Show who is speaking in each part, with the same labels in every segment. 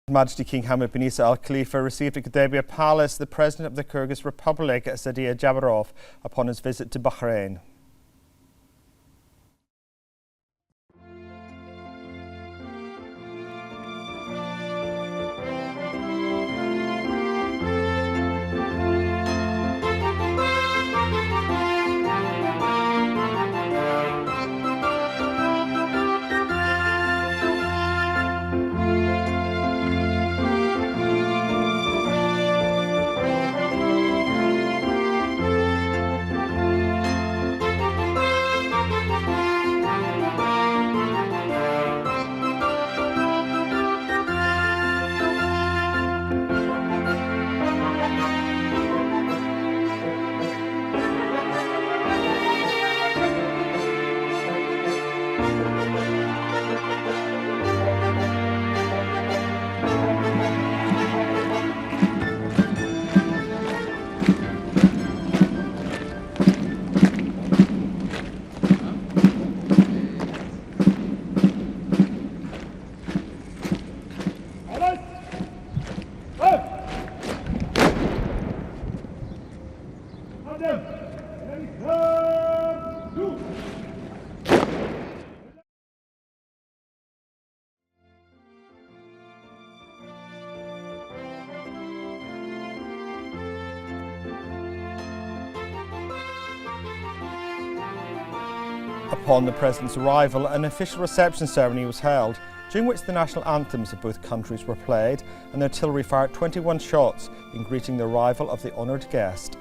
Speaker 1: His Majesty King Hamad bin Isa Al Khalifa received at Qudaibiya Palace the President of the Kyrgyz Republic, Sadia Jabarov, upon his visit to Bahrain. Upon the President's arrival, an official reception ceremony was held, during which the national anthems of both countries were played and the artillery fired 21 shots in greeting the arrival of the honoured guest.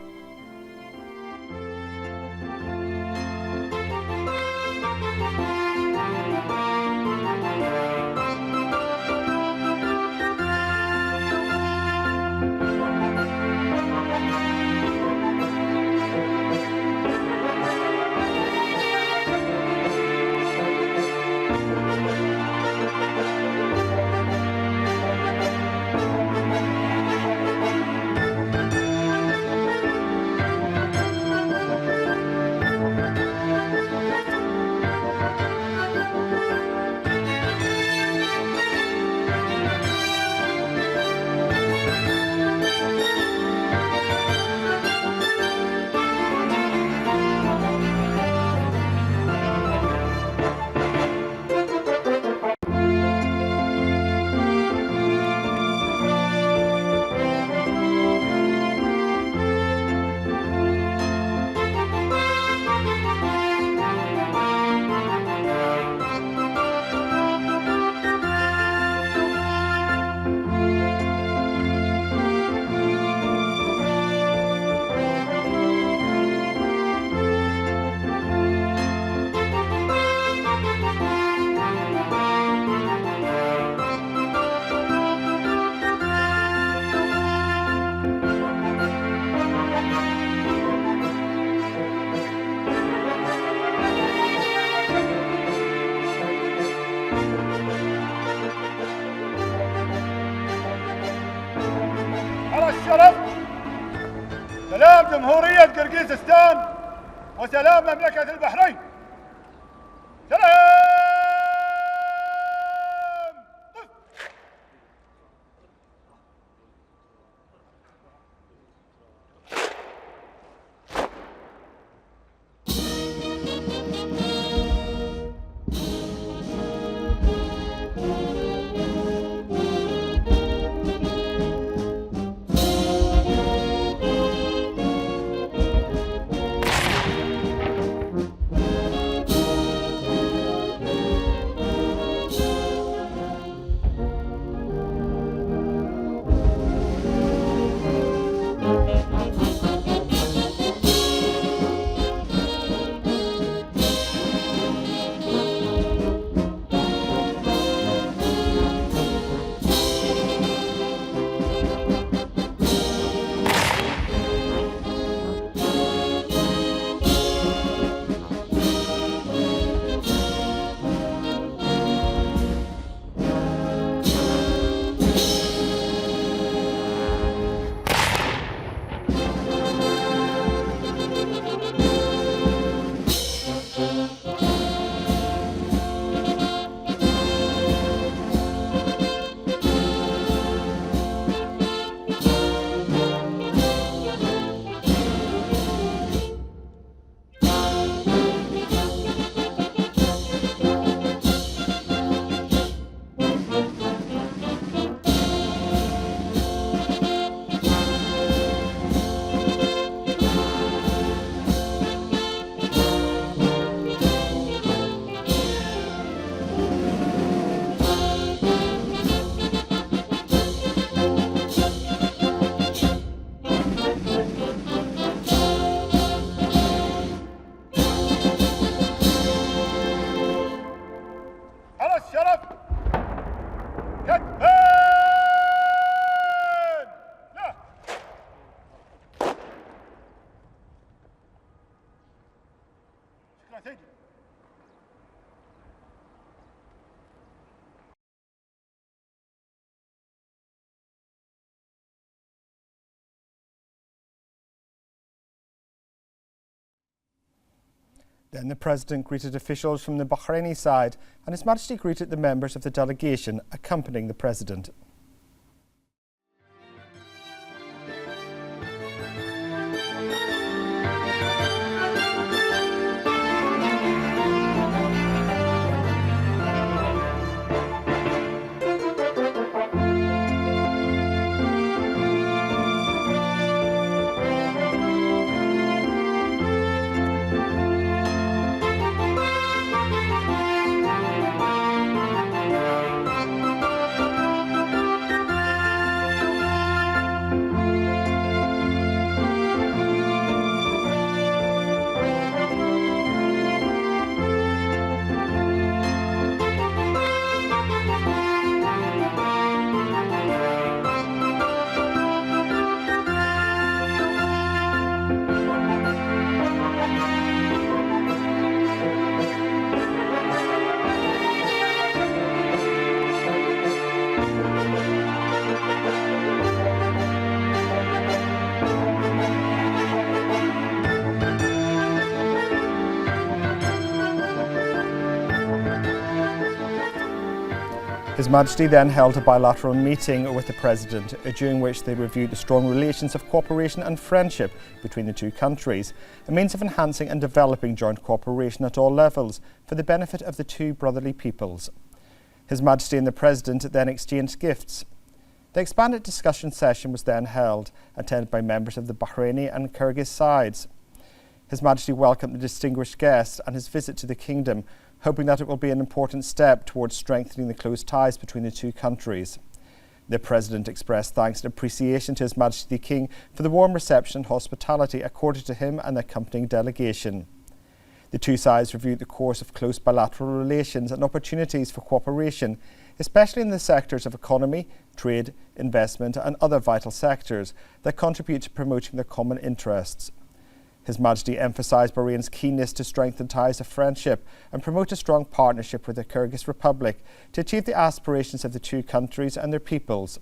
Speaker 2: الشرف سلام جمهورية قرقيزستان وسلام مملكة البحرين. سلام.
Speaker 1: Then the President greeted officials from the Bahraini side and His Majesty greeted the members of the delegation accompanying the President. His Majesty then held a bilateral meeting with the President, during which they reviewed the strong relations of cooperation and friendship between the two countries, a means of enhancing and developing joint cooperation at all levels for the benefit of the two brotherly peoples. His Majesty and the President then exchanged gifts. The expanded discussion session was then held, attended by members of the Bahraini and Kyrgyz sides. His Majesty welcomed the distinguished guest and his visit to the kingdom, hoping that it will be an important step towards strengthening the close ties between the two countries. The President expressed thanks and appreciation to His Majesty the King for the warm reception and hospitality accorded to him and the accompanying delegation. The two sides reviewed the course of close bilateral relations and opportunities for cooperation, especially in the sectors of economy, trade, investment and other vital sectors that contribute to promoting their common interests. His Majesty emphasised Bahrain's keenness to strengthen ties of friendship and promote a strong partnership with the Kyrgyz Republic to achieve the aspirations of the two countries and their peoples.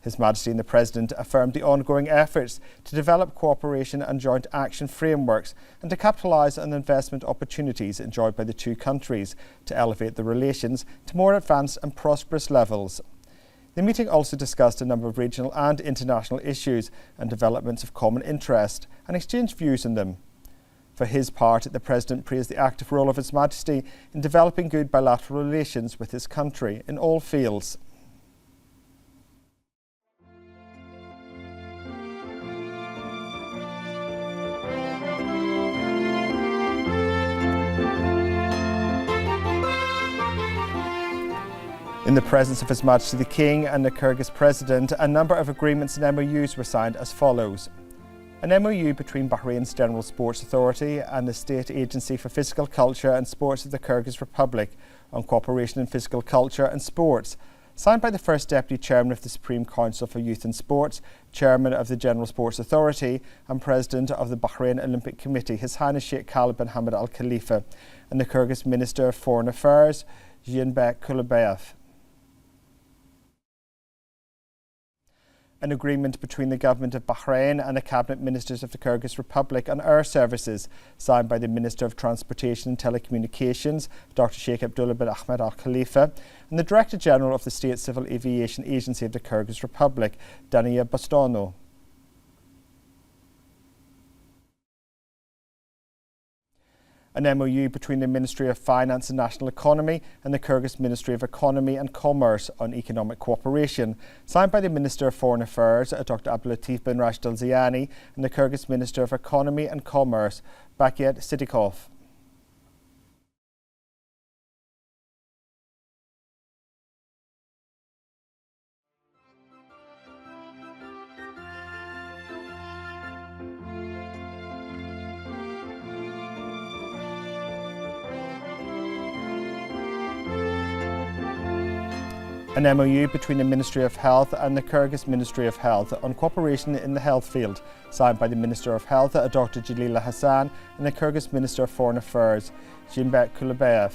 Speaker 1: His Majesty and the President affirmed the ongoing efforts to develop cooperation and joint action frameworks and to capitalise on the investment opportunities enjoyed by the two countries to elevate the relations to more advanced and prosperous levels. The meeting also discussed a number of regional and international issues and developments of common interest and exchanged views on them. For his part, the President praised the active role of His Majesty in developing good bilateral relations with his country in all fields. In the presence of His Majesty the King and the Kyrgyz President, a number of agreements and MOUs were signed as follows. An MOU between Bahrain's General Sports Authority and the State Agency for Physical Culture and Sports of the Kyrgyz Republic on cooperation in physical culture and sports, signed by the First Deputy Chairman of the Supreme Council for Youth and Sports, Chairman of the General Sports Authority and President of the Bahrain Olympic Committee, His Highness Sheikh Khalid bin Hamad Al Khalifa, and the Kyrgyz Minister of Foreign Affairs, Jinbek Kulubayev. An agreement between the Government of Bahrain and the Cabinet Ministers of the Kyrgyz Republic on air services, signed by the Minister of Transportation and Telecommunications, Dr. Sheikh Abdullah bin Ahmed Al Khalifa, and the Director General of the State Civil Aviation Agency of the Kyrgyz Republic, Dania Bastono. An MOU between the Ministry of Finance and National Economy and the Kyrgyz Ministry of Economy and Commerce on economic cooperation, signed by the Minister of Foreign Affairs, Dr. Abdulatif bin Rashid Al Ziani, and the Kyrgyz Minister of Economy and Commerce, Bakyet Sidikov. An MOU between the Ministry of Health and the Kyrgyz Ministry of Health on cooperation in the health field, signed by the Minister of Health, Dr. Jalila Hassan, and the Kyrgyz Minister of Foreign Affairs, Jinbek Kulubayev.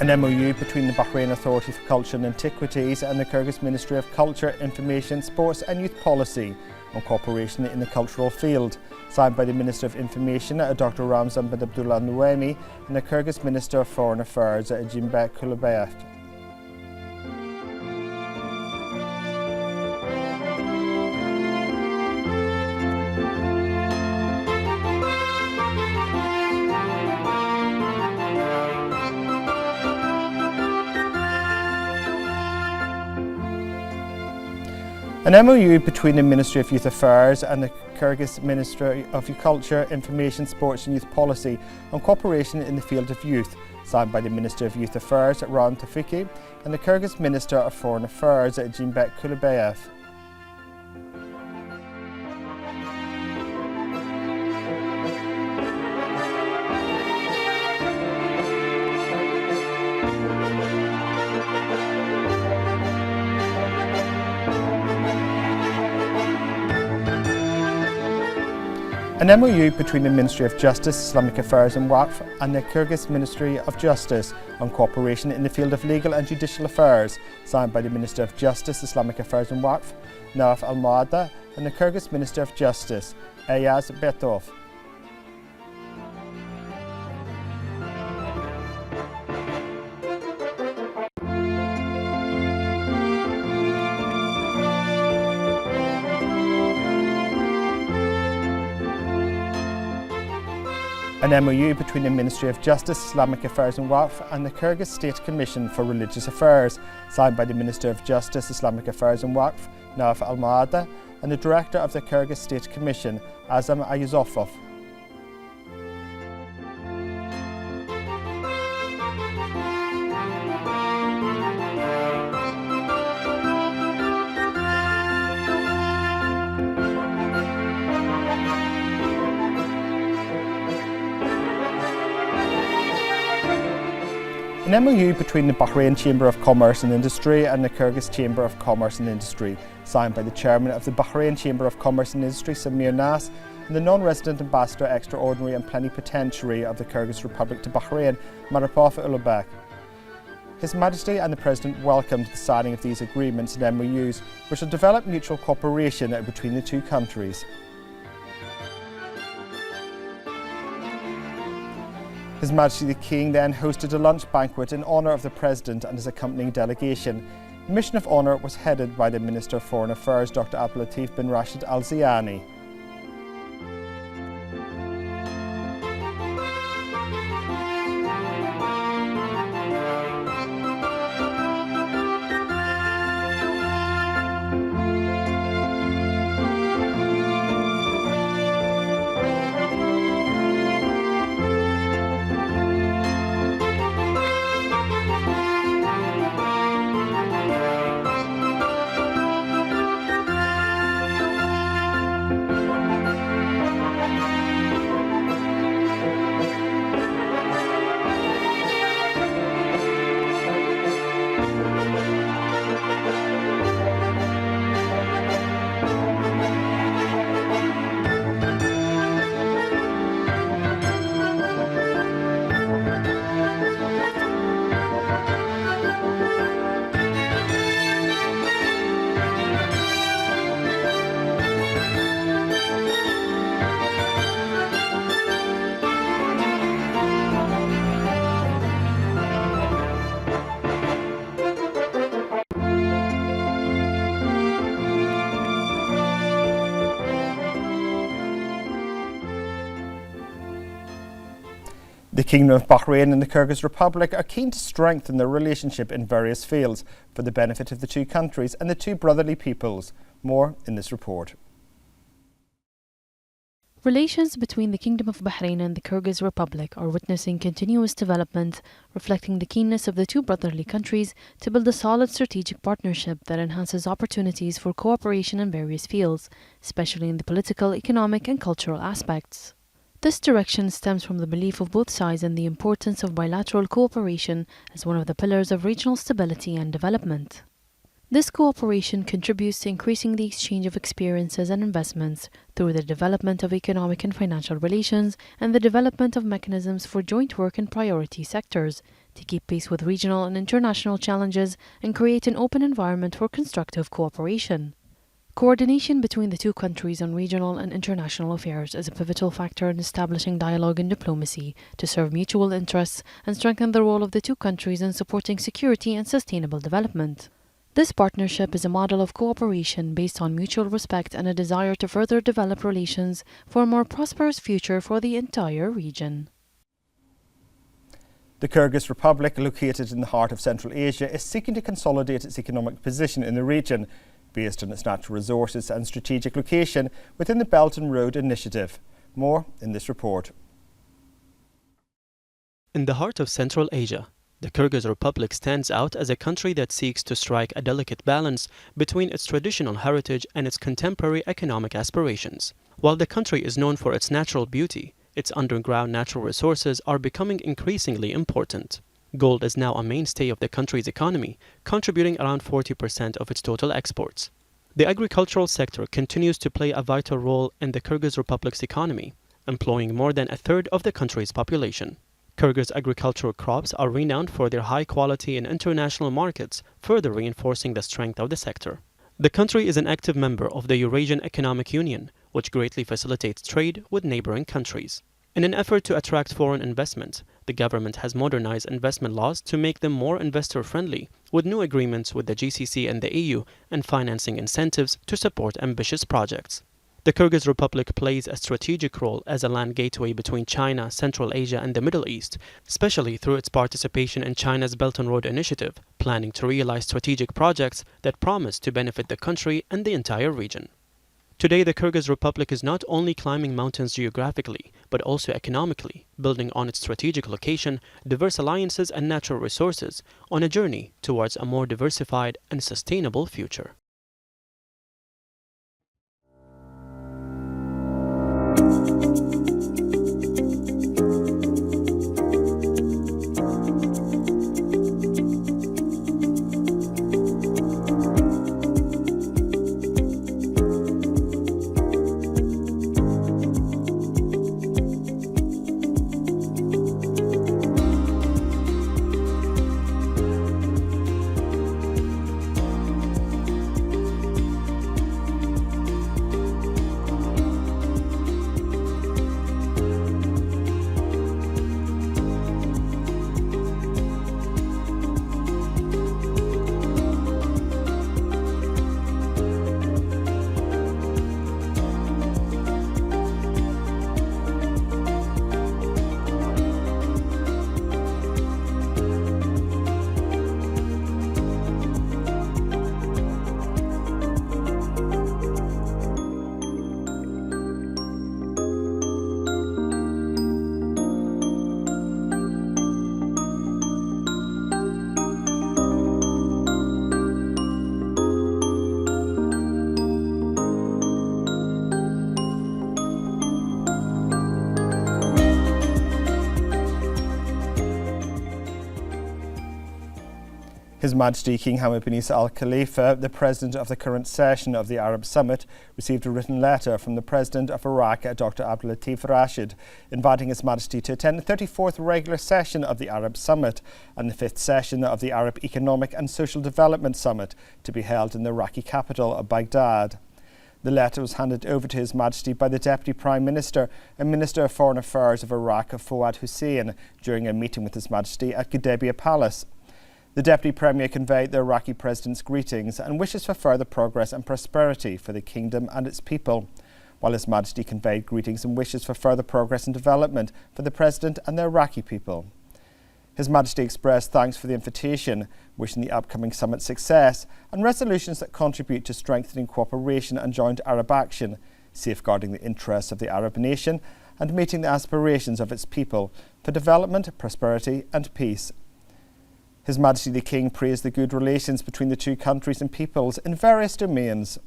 Speaker 1: An MOU between the Bahrain Authority for Culture and Antiquities and the Kyrgyz Ministry of Culture, Information, Sports and Youth Policy on cooperation in the cultural field, signed by the Minister of Information, Dr. Ramzan bin Abdullah Nuaimi, and the Kyrgyz Minister of Foreign Affairs, Jimbek Kulubayev. An MOU between the Ministry of Youth Affairs and the Kyrgyz Ministry of Culture, Information, Sports and Youth Policy on cooperation in the field of youth, signed by the Minister of Youth Affairs, Ran Tafiki, and the Kyrgyz Minister of Foreign Affairs, Jimbek Kulubayev. An MOU between the Ministry of Justice, Islamic Affairs and Waqf and the Kyrgyz Ministry of Justice on cooperation in the field of legal and judicial affairs, signed by the Minister of Justice, Islamic Affairs and Waqf, Narif Almada, and the Kyrgyz Minister of Justice, Ayaz Betov. An MOU between the Ministry of Justice, Islamic Affairs and Waqf and the Kyrgyz State Commission for Religious Affairs, signed by the Minister of Justice, Islamic Affairs and Waqf, Narif Almada, and the Director of the Kyrgyz State Commission, Azam Ayuzofov. An MOU between the Bahrain Chamber of Commerce and Industry and the Kyrgyz Chamber of Commerce and Industry, signed by the Chairman of the Bahrain Chamber of Commerce and Industry, Samir Nas, and the non-resident Ambassador Extraordinary and Plenipotentiary of the Kyrgyz Republic to Bahrain, Maripov Ulubek. His Majesty and the President welcomed the signing of these agreements and MOUs, which will develop mutual cooperation between the two countries. His Majesty the King then hosted a lunch banquet in honour of the President and his accompanying delegation. The mission of honour was headed by the Minister of Foreign Affairs, Dr. Abdulatif bin Rashid Al Zayani. The Kingdom of Bahrain and the Kyrgyz Republic are keen to strengthen their relationship in various fields for the benefit of the two countries and the two brotherly peoples. More in this report.
Speaker 3: Relations between the Kingdom of Bahrain and the Kyrgyz Republic are witnessing continuous development, reflecting the keenness of the two brotherly countries to build a solid strategic partnership that enhances opportunities for cooperation in various fields, especially in the political, economic and cultural aspects. This direction stems from the belief of both sides in the importance of bilateral cooperation as one of the pillars of regional stability and development. This cooperation contributes to increasing the exchange of experiences and investments through the development of economic and financial relations and the development of mechanisms for joint work in priority sectors, to keep pace with regional and international challenges and create an open environment for constructive cooperation. Coordination between the two countries on regional and international affairs is a pivotal factor in establishing dialogue and diplomacy to serve mutual interests and strengthen the role of the two countries in supporting security and sustainable development. This partnership is a model of cooperation based on mutual respect and a desire to further develop relations for a more prosperous future for the entire region.
Speaker 1: The Kyrgyz Republic, located in the heart of Central Asia, is seeking to consolidate its economic position in the region, based on its natural resources and strategic location within the Belt and Road Initiative. More in this report.
Speaker 4: In the heart of Central Asia, the Kyrgyz Republic stands out as a country that seeks to strike a delicate balance between its traditional heritage and its contemporary economic aspirations. While the country is known for its natural beauty, its underground natural resources are becoming increasingly important. Gold is now a mainstay of the country's economy, contributing around 40% of its total exports. The agricultural sector continues to play a vital role in the Kyrgyz Republic's economy, employing more than a third of the country's population. Kyrgyz agricultural crops are renowned for their high quality in international markets, further reinforcing the strength of the sector. The country is an active member of the Eurasian Economic Union, which greatly facilitates trade with neighboring countries. In an effort to attract foreign investment, the government has modernized investment laws to make them more investor-friendly, with new agreements with the GCC and the EU and financing incentives to support ambitious projects. The Kyrgyz Republic plays a strategic role as a land gateway between China, Central Asia and the Middle East, especially through its participation in China's Belt and Road Initiative, planning to realize strategic projects that promise to benefit the country and the entire region. Today, the Kyrgyz Republic is not only climbing mountains geographically, but also economically, building on its strategic location, diverse alliances and natural resources on a journey towards a more diversified and sustainable future.
Speaker 1: His Majesty King Hamad bin Isa Al Khalifa, the President of the current session of the Arab Summit, received a written letter from the President of Iraq, Dr. Abdul Latif Rashid, inviting His Majesty to attend the 34th regular session of the Arab Summit and the 5th session of the Arab Economic and Social Development Summit to be held in the Iraqi capital of Baghdad. The letter was handed over to His Majesty by the Deputy Prime Minister and Minister of Foreign Affairs of Iraq, Fouad Hussein, during a meeting with His Majesty at Gudaibiya Palace. The Deputy Premier conveyed the Iraqi President's greetings and wishes for further progress and prosperity for the kingdom and its people, while His Majesty conveyed greetings and wishes for further progress and development for the President and the Iraqi people. His Majesty expressed thanks for the invitation, wishing the upcoming summit success and resolutions that contribute to strengthening cooperation and joint Arab action, safeguarding the interests of the Arab nation and meeting the aspirations of its people for development, prosperity and peace. His Majesty the King praised the good relations between the two countries and peoples in various domains.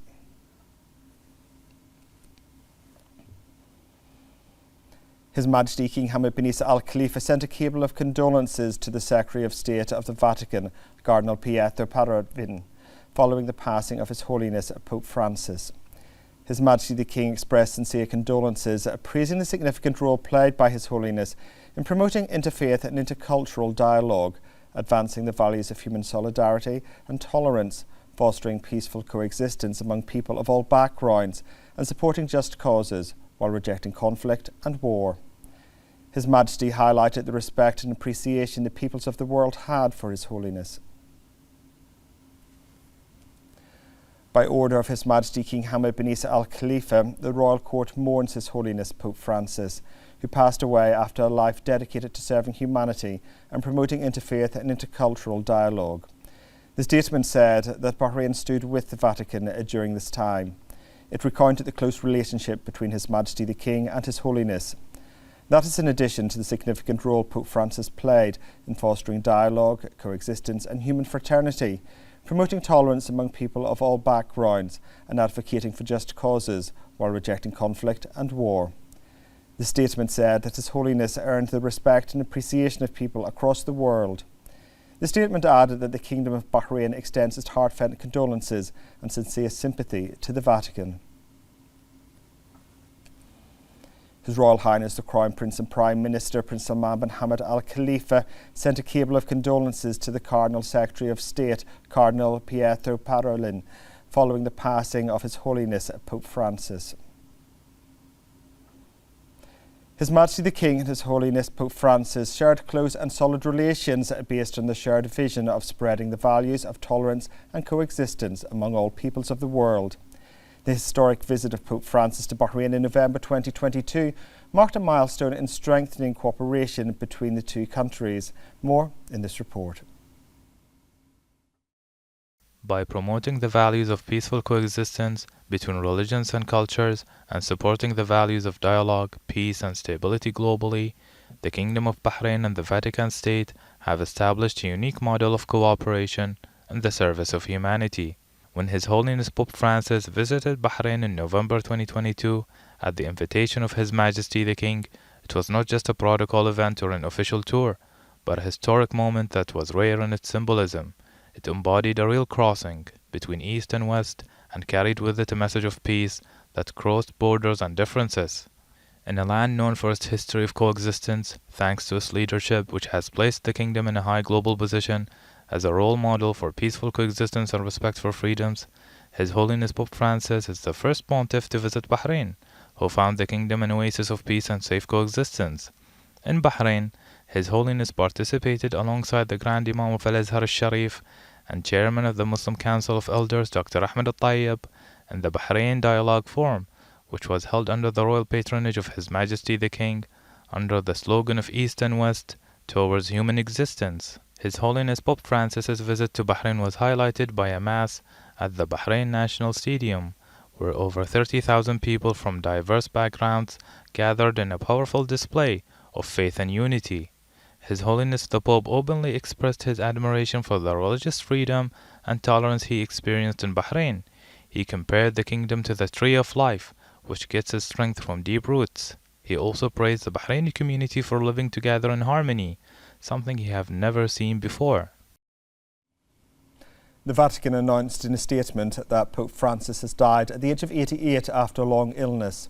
Speaker 1: His Majesty King Hamad bin Isa Al Khalifa sent a cable of condolences to the Secretary of State of the Vatican, Cardinal Pietro Parolin, following the passing of His Holiness Pope Francis. His Majesty the King expressed sincere condolences, praising the significant role played by His Holiness in promoting interfaith and intercultural dialogue, advancing the values of human solidarity and tolerance, fostering peaceful coexistence among people of all backgrounds, and supporting just causes while rejecting conflict and war. His Majesty highlighted the respect and appreciation the peoples of the world had for His Holiness. By order of His Majesty King Hamad bin Isa Al Khalifa, the Royal Court mourns His Holiness Pope Francis, who passed away after a life dedicated to serving humanity and promoting interfaith and intercultural dialogue. The statement said that Bahrain stood with the Vatican during this time. It recounted the close relationship between His Majesty the King and His Holiness. That is in addition to the significant role Pope Francis played in fostering dialogue, coexistence and human fraternity, promoting tolerance among people of all backgrounds and advocating for just causes while rejecting conflict and war. The statement said that His Holiness earned the respect and appreciation of people across the world. The statement added that the Kingdom of Bahrain extends its heartfelt condolences and sincere sympathy to the Vatican. His Royal Highness the Crown Prince and Prime Minister Prince Salman bin Hamad Al Khalifa sent a cable of condolences to the Cardinal Secretary of State, Cardinal Pietro Parolin, following the passing of His Holiness Pope Francis. His Majesty the King and His Holiness Pope Francis shared close and solid relations based on the shared vision of spreading the values of tolerance and coexistence among all peoples of the world. The historic visit of Pope Francis to Bahrain in November 2022 marked a milestone in strengthening cooperation between the two countries. More in this report.
Speaker 5: By promoting the values of peaceful coexistence between religions and cultures and supporting the values of dialogue, peace and stability globally, the Kingdom of Bahrain and the Vatican State have established a unique model of cooperation in the service of humanity. When His Holiness Pope Francis visited Bahrain in November 2022 at the invitation of His Majesty the King, it was not just a protocol event or an official tour, but a historic moment that was rare in its symbolism. It embodied a real crossing between East and West and carried with it a message of peace that crossed borders and differences. In a land known for its history of coexistence, thanks to its leadership which has placed the kingdom in a high global position as a role model for peaceful coexistence and respect for freedoms, His Holiness Pope Francis is the first pontiff to visit Bahrain, who found the kingdom an oasis of peace and safe coexistence. In Bahrain, His Holiness participated alongside the Grand Imam of Al-Azhar al-Sharif and Chairman of the Muslim Council of Elders Dr. Ahmed al-Tayyib in the Bahrain Dialogue Forum, which was held under the royal patronage of His Majesty the King under the slogan of East and West towards human existence. His Holiness Pope Francis's visit to Bahrain was highlighted by a mass at the Bahrain National Stadium, where over 30,000 people from diverse backgrounds gathered in a powerful display of faith and unity. His Holiness the Pope openly expressed his admiration for the religious freedom and tolerance he experienced in Bahrain. He compared the kingdom to the tree of life, which gets its strength from deep roots. He also praised the Bahraini community for living together in harmony, something he had never seen before.
Speaker 1: The Vatican announced in a statement that Pope Francis has died at the age of 88 after a long illness.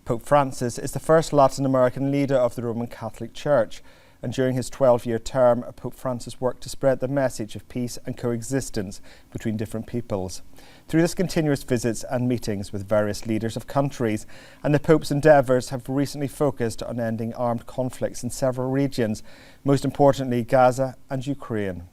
Speaker 1: Pope Francis is the first Latin American leader of the Roman Catholic Church, and during his 12-year term, Pope Francis worked to spread the message of peace and coexistence between different peoples. Through his continuous visits and meetings with various leaders of countries, and the Pope's endeavours have recently focused on ending armed conflicts in several regions, most importantly Gaza and Ukraine.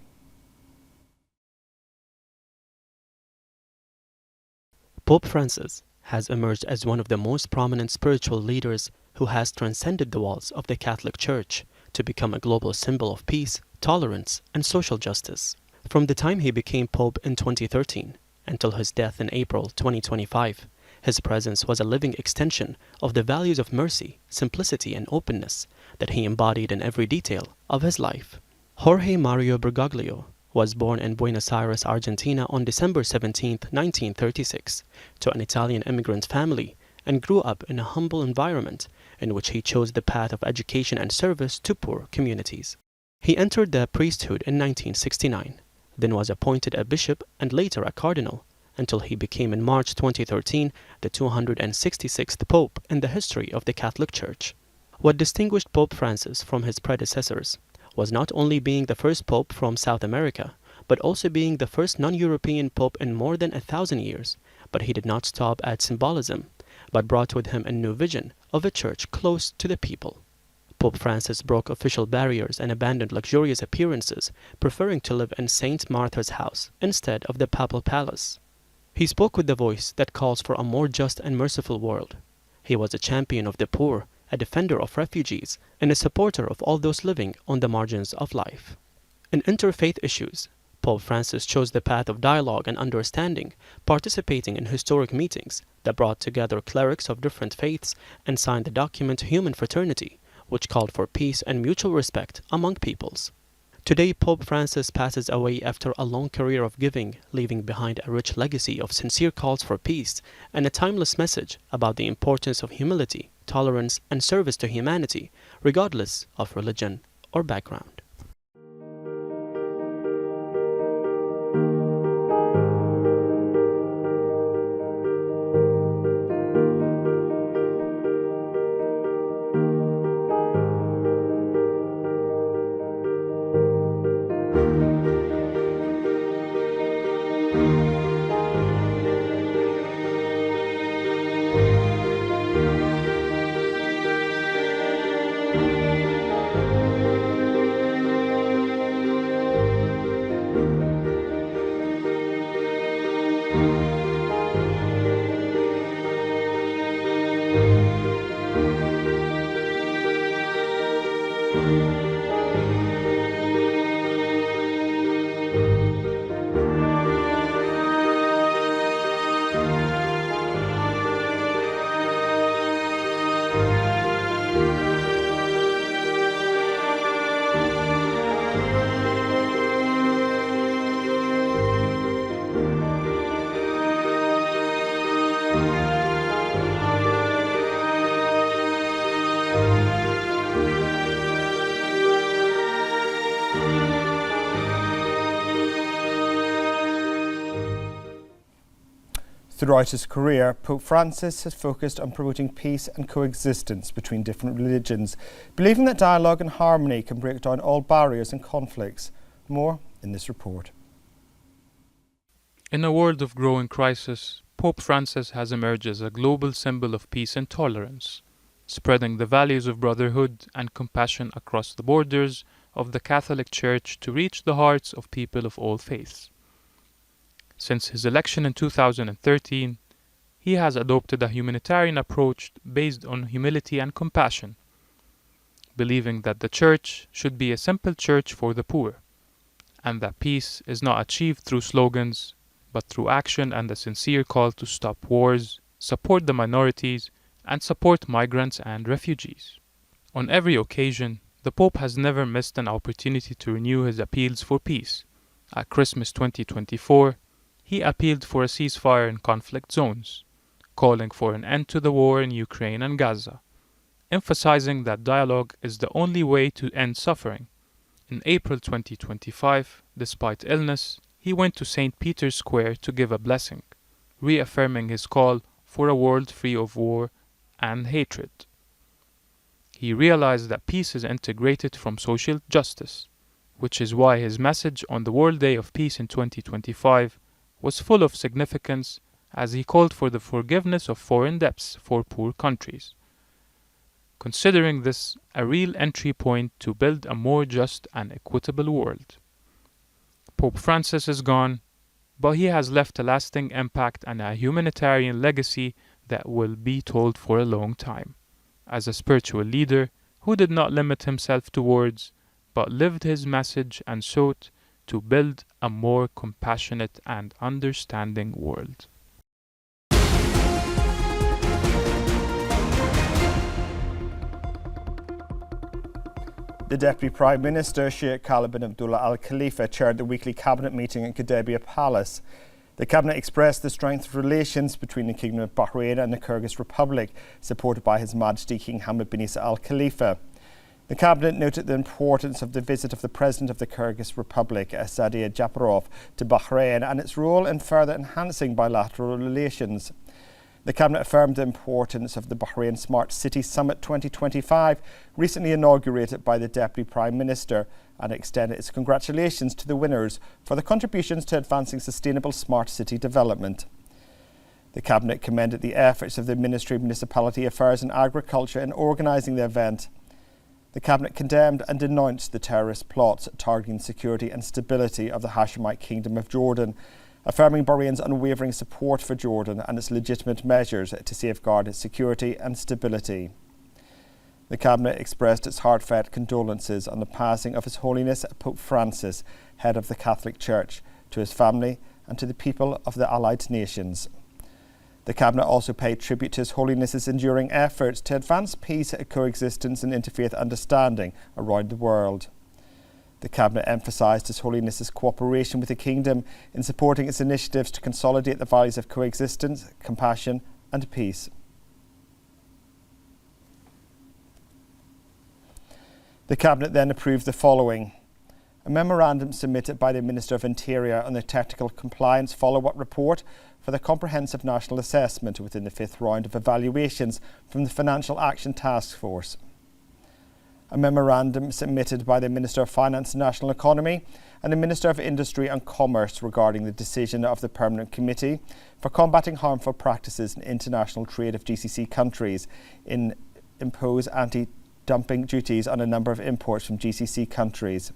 Speaker 4: Pope Francis has emerged as one of the most prominent spiritual leaders who has transcended the walls of the Catholic Church to become a global symbol of peace, tolerance, and social justice. From the time he became Pope in 2013 until his death in April 2025, his presence was a living extension of the values of mercy, simplicity, and openness that he embodied in every detail of his life. Jorge Mario Bergoglio was born in Buenos Aires, Argentina on December 17, 1936, to an Italian immigrant family, and grew up in a humble environment in which he chose the path of education and service to poor communities. He entered the priesthood in 1969, then was appointed a bishop and later a cardinal, until he became in March 2013 the 266th Pope in the history of the Catholic Church. What distinguished Pope Francis from his predecessors was not only being the first Pope from South America, but also being the first non-European Pope in more than 1,000 years. But he did not stop at symbolism, but brought with him a new vision of a church close to the people. Pope Francis broke official barriers and abandoned luxurious appearances, preferring to live in Saint Martha's house instead of the papal palace. He spoke with the voice that calls for a more just and merciful world. He was a champion of the poor, a defender of refugees, and a supporter of all those living on the margins of life. In interfaith issues, Pope Francis chose the path of dialogue and understanding, participating in historic meetings that brought together clerics of different faiths and signed the document Human Fraternity, which called for peace and mutual respect among peoples. Today, Pope Francis passes away after a long career of giving, leaving behind a rich legacy of sincere calls for peace and a timeless message about the importance of humility, tolerance, and service to humanity, regardless of religion or background.
Speaker 1: Throughout his career, Pope Francis has focused on promoting peace and coexistence between different religions, believing that dialogue and harmony can break down all barriers and conflicts. More in this report.
Speaker 6: In a world of growing crisis, Pope Francis has emerged as a global symbol of peace and tolerance, spreading the values of brotherhood and compassion across the borders of the Catholic Church to reach the hearts of people of all faiths. Since his election in 2013, he has adopted a humanitarian approach based on humility and compassion, believing that the Church should be a simple church for the poor, and that peace is not achieved through slogans, but through action and a sincere call to stop wars, support the minorities, and support migrants and refugees. On every occasion, the Pope has never missed an opportunity to renew his appeals for peace. At Christmas 2024, he appealed for a ceasefire in conflict zones, calling for an end to the war in Ukraine and Gaza, emphasizing that dialogue is the only way to end suffering. In April 2025, despite illness, he went to St. Peter's Square to give a blessing, reaffirming his call for a world free of war and hatred. He realized that peace is integrated from social justice, which is why his message on the World Day of Peace in 2025 was full of significance, as he called for the forgiveness of foreign debts for poor countries, considering this a real entry point to build a more just and equitable world. Pope Francis is gone, but he has left a lasting impact and a humanitarian legacy that will be told for a long time, as a spiritual leader who did not limit himself to words, but lived his message and sought to build a more compassionate and understanding world.
Speaker 1: The Deputy Prime Minister, Sheikh Khalid bin Abdullah Al Khalifa, chaired the weekly cabinet meeting in Qadabia Palace. The cabinet expressed the strength of relations between the Kingdom of Bahrain and the Kyrgyz Republic, supported by His Majesty King Hamad bin Isa Al Khalifa. The Cabinet noted the importance of the visit of the President of the Kyrgyz Republic, Sadia Japarov, to Bahrain and its role in further enhancing bilateral relations. The Cabinet affirmed the importance of the Bahrain Smart City Summit 2025, recently inaugurated by the Deputy Prime Minister, and extended its congratulations to the winners for their contributions to advancing sustainable smart city development. The Cabinet commended the efforts of the Ministry of Municipality Affairs and Agriculture in organising the event. The Cabinet condemned and denounced the terrorist plots targeting security and stability of the Hashemite Kingdom of Jordan, affirming Bahrain's unwavering support for Jordan and its legitimate measures to safeguard its security and stability. The Cabinet expressed its heartfelt condolences on the passing of His Holiness Pope Francis, head of the Catholic Church, to his family and to the people of the Allied Nations. The Cabinet also paid tribute to His Holiness's enduring efforts to advance peace, coexistence and interfaith understanding around the world. The Cabinet emphasised His Holiness's cooperation with the Kingdom in supporting its initiatives to consolidate the values of coexistence, compassion and peace. The Cabinet then approved the following: a memorandum submitted by the Minister of Interior on the Technical Compliance Follow-up Report for the Comprehensive National Assessment within the 5th round of evaluations from the Financial Action Task Force. A memorandum submitted by the Minister of Finance and National Economy and the Minister of Industry and Commerce regarding the decision of the Permanent Committee for Combating Harmful Practices in International Trade of GCC countries in impose anti-dumping duties on a number of imports from GCC countries.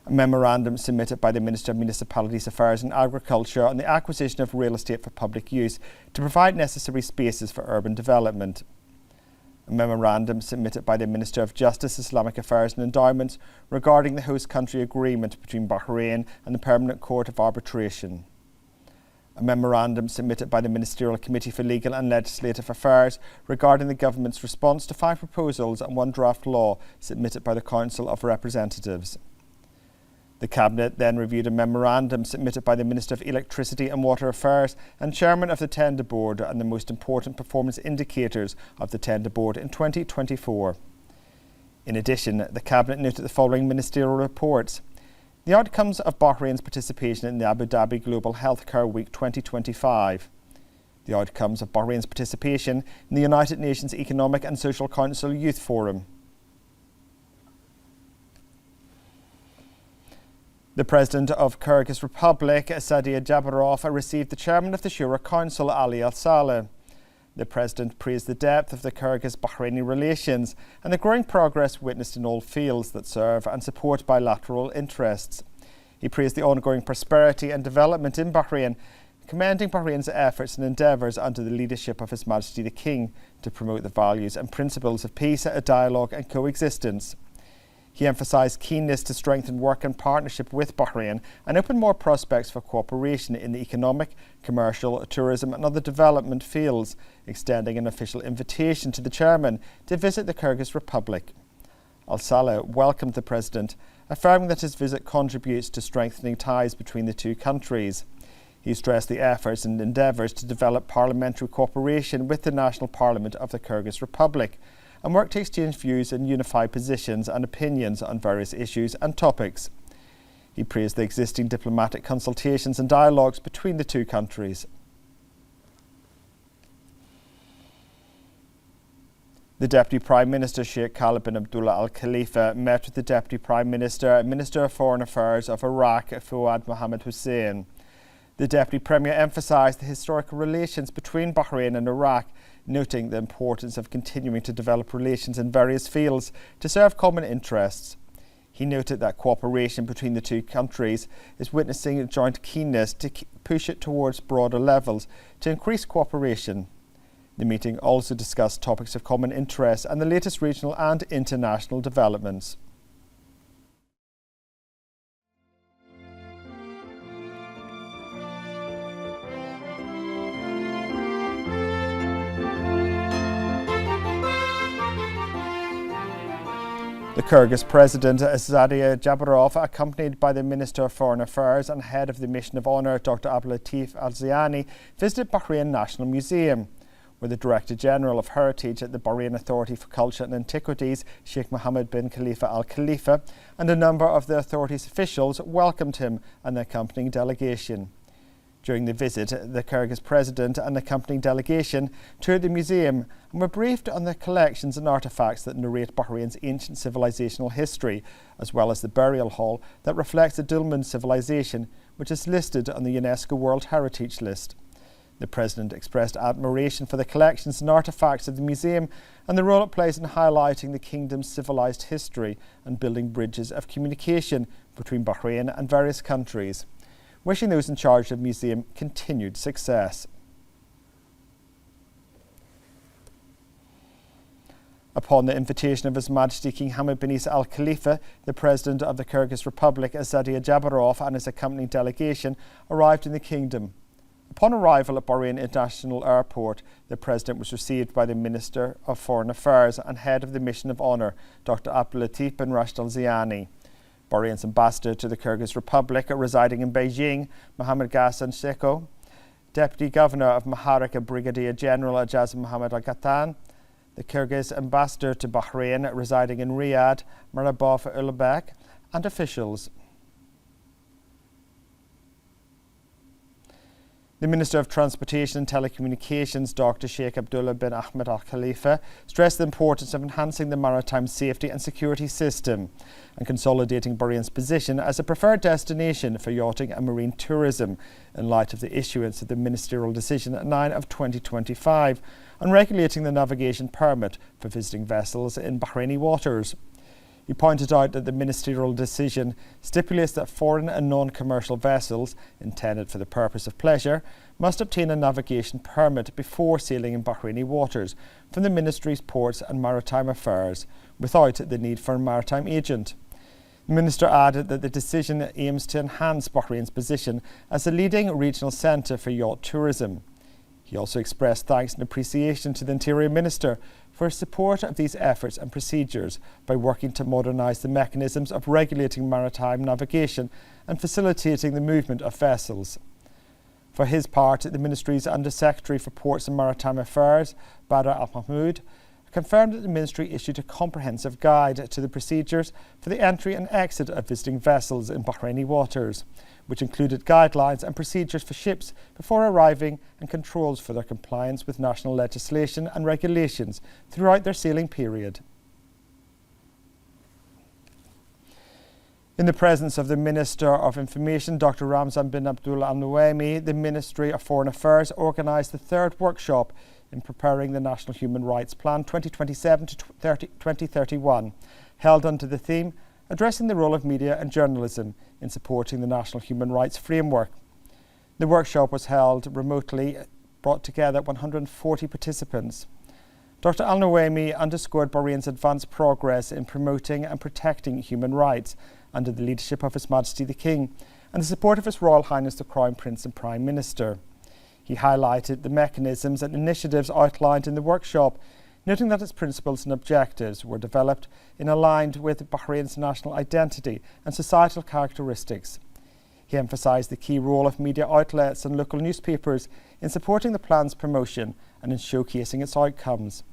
Speaker 1: A memorandum submitted by the Minister of Municipalities Affairs and Agriculture on the acquisition of real estate for public use to provide necessary spaces for urban development. A memorandum submitted by the Minister of Justice, Islamic Affairs and Endowments regarding the host country agreement between Bahrain and the Permanent Court of Arbitration. A memorandum submitted by the Ministerial Committee for Legal and Legislative Affairs regarding the Government's response to 5 proposals and 1 draft law submitted by the Council of Representatives. The Cabinet then reviewed a memorandum submitted by the Minister of Electricity and Water Affairs and Chairman of the Tender Board on the most important performance indicators of the Tender Board in 2024. In addition, the Cabinet noted the following ministerial reports: the outcomes of Bahrain's participation in the Abu Dhabi Global Healthcare Week 2025, the outcomes of Bahrain's participation in the United Nations Economic and Social Council Youth Forum. The President of Kyrgyz Republic, Sadia Japarov, received the Chairman of the Shura Council, Ali Al-Saleh. The President praised the depth of the Kyrgyz-Bahraini relations and the growing progress witnessed in all fields that serve and support bilateral interests. He praised the ongoing prosperity and development in Bahrain, commending Bahrain's efforts and endeavours under the leadership of His Majesty the King to promote the values and principles of peace, dialogue and coexistence. He emphasised keenness to strengthen work and partnership with Bahrain and open more prospects for cooperation in the economic, commercial, tourism and other development fields, extending an official invitation to the Chairman to visit the Kyrgyz Republic. Al-Saleh welcomed the President, affirming that his visit contributes to strengthening ties between the two countries. He stressed the efforts and endeavours to develop parliamentary cooperation with the National Parliament of the Kyrgyz Republic, and work to exchange views and unify positions and opinions on various issues and topics. He praised the existing diplomatic consultations and dialogues between the two countries. The Deputy Prime Minister Sheikh Khalid bin Abdullah Al Khalifa met with the Deputy Prime Minister and Minister of Foreign Affairs of Iraq, Fuad Mohammed Hussein. The Deputy Premier emphasised the historical relations between Bahrain and Iraq, noting the importance of continuing to develop relations in various fields to serve common interests. He noted that cooperation between the two countries is witnessing a joint keenness to push it towards broader levels to increase cooperation. The meeting also discussed topics of common interest and the latest regional and international developments. The Kyrgyz President, Sadia Japarov, accompanied by the Minister of Foreign Affairs and Head of the Mission of Honour, Dr. Abdulatif Al-Ziani, visited Bahrain National Museum, where the Director General of Heritage at the Bahrain Authority for Culture and Antiquities, Sheikh Mohammed bin Khalifa Al Khalifa, and a number of the authority's officials welcomed him and the accompanying delegation. During the visit, the Kyrgyz president and accompanying delegation toured the museum and were briefed on the collections and artefacts that narrate Bahrain's ancient civilizational history, as well as the burial hall that reflects the Dulmun civilization, which is listed on the UNESCO World Heritage List. The president expressed admiration for the collections and artefacts of the museum and the role it plays in highlighting the kingdom's civilized history and building bridges of communication between Bahrain and various countries, wishing those in charge of the museum continued success. Upon the invitation of His Majesty King Hamad bin Isa Al Khalifa, the President of the Kyrgyz Republic, Azadia Jabarov, and his accompanying delegation arrived in the kingdom. Upon arrival at Bahrain International Airport, the President was received by the Minister of Foreign Affairs and Head of the Mission of Honour, Dr. Abdulatif bin Rashid Al Ziani. Bahrain's ambassador to the Kyrgyz Republic residing in Beijing, Mohammed Ghassan Sheko, Deputy Governor of Maharika Brigadier General Ajaz Mohammed Al Ghatan, the Kyrgyz ambassador to Bahrain residing in Riyadh, Marabov Ulbek, and officials. The Minister of Transportation and Telecommunications, Dr. Sheikh Abdullah bin Ahmed Al Khalifa, stressed the importance of enhancing the maritime safety and security system and consolidating Bahrain's position as a preferred destination for yachting and marine tourism in light of the issuance of the Ministerial Decision 9 of 2025 on regulating the navigation permit for visiting vessels in Bahraini waters. He pointed out that the ministerial decision stipulates that foreign and non-commercial vessels intended for the purpose of pleasure must obtain a navigation permit before sailing in Bahraini waters from the Ministry's Ports and Maritime Affairs without the need for a maritime agent. The Minister added that the decision aims to enhance Bahrain's position as a leading regional centre for yacht tourism. He also expressed thanks and appreciation to the Interior Minister for his support of these efforts and procedures by working to modernise the mechanisms of regulating maritime navigation and facilitating the movement of vessels. For his part, the Ministry's Under-Secretary for Ports and Maritime Affairs, Badr Al-Mahmoud, confirmed that the Ministry issued a comprehensive guide to the procedures for the entry and exit of visiting vessels in Bahraini waters, which included guidelines and procedures for ships before arriving and controls for their compliance with national legislation and regulations throughout their sailing period. In the presence of the Minister of Information, Dr. Ramzan bin Abdullah Al Nuaimi, the Ministry of Foreign Affairs organised the third workshop in preparing the National Human Rights Plan 2027 to 2031, held under the theme Addressing the Role of Media and Journalism in Supporting the National Human Rights Framework. The workshop was held remotely, brought together 140 participants. Dr. Al Nuaimi underscored Bahrain's advanced progress in promoting and protecting human rights under the leadership of His Majesty the King and the support of His Royal Highness the Crown Prince and Prime Minister. He highlighted the mechanisms and initiatives outlined in the workshop, noting that its principles and objectives were developed in aligned with Bahrain's national identity and societal characteristics. He emphasised the key role of media outlets and local newspapers in supporting the plan's promotion and in showcasing its outcomes.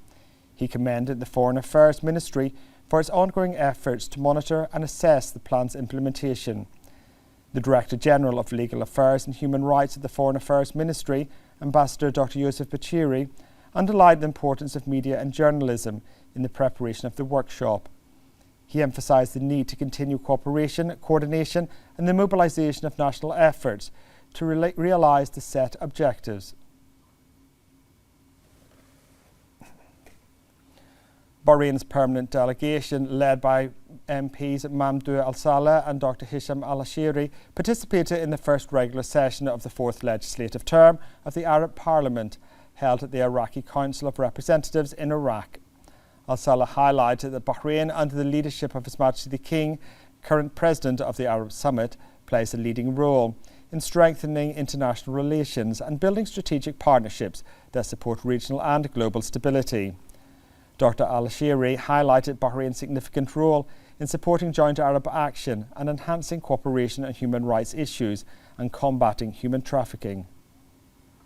Speaker 1: He commended the Foreign Affairs Ministry for its ongoing efforts to monitor and assess the plan's implementation. The Director General of Legal Affairs and Human Rights at the Foreign Affairs Ministry, Ambassador Dr. Yusuf Bachiri, underlined the importance of media and journalism in the preparation of the workshop. He emphasised the need to continue cooperation, coordination and the mobilisation of national efforts to realise the set objectives. Bahrain's permanent delegation, led by MPs Mamdouh Al-Saleh and Dr. Hisham Al-Ashiri, participated in the first regular session of the fourth legislative term of the Arab Parliament, held at the Iraqi Council of Representatives in Iraq. Al-Saleh highlighted that Bahrain, under the leadership of His Majesty the King, current President of the Arab Summit, plays a leading role in strengthening international relations and building strategic partnerships that support regional and global stability. Dr. Al-Ashiri highlighted Bahrain's significant role in supporting joint Arab action and enhancing cooperation on human rights issues and combating human trafficking.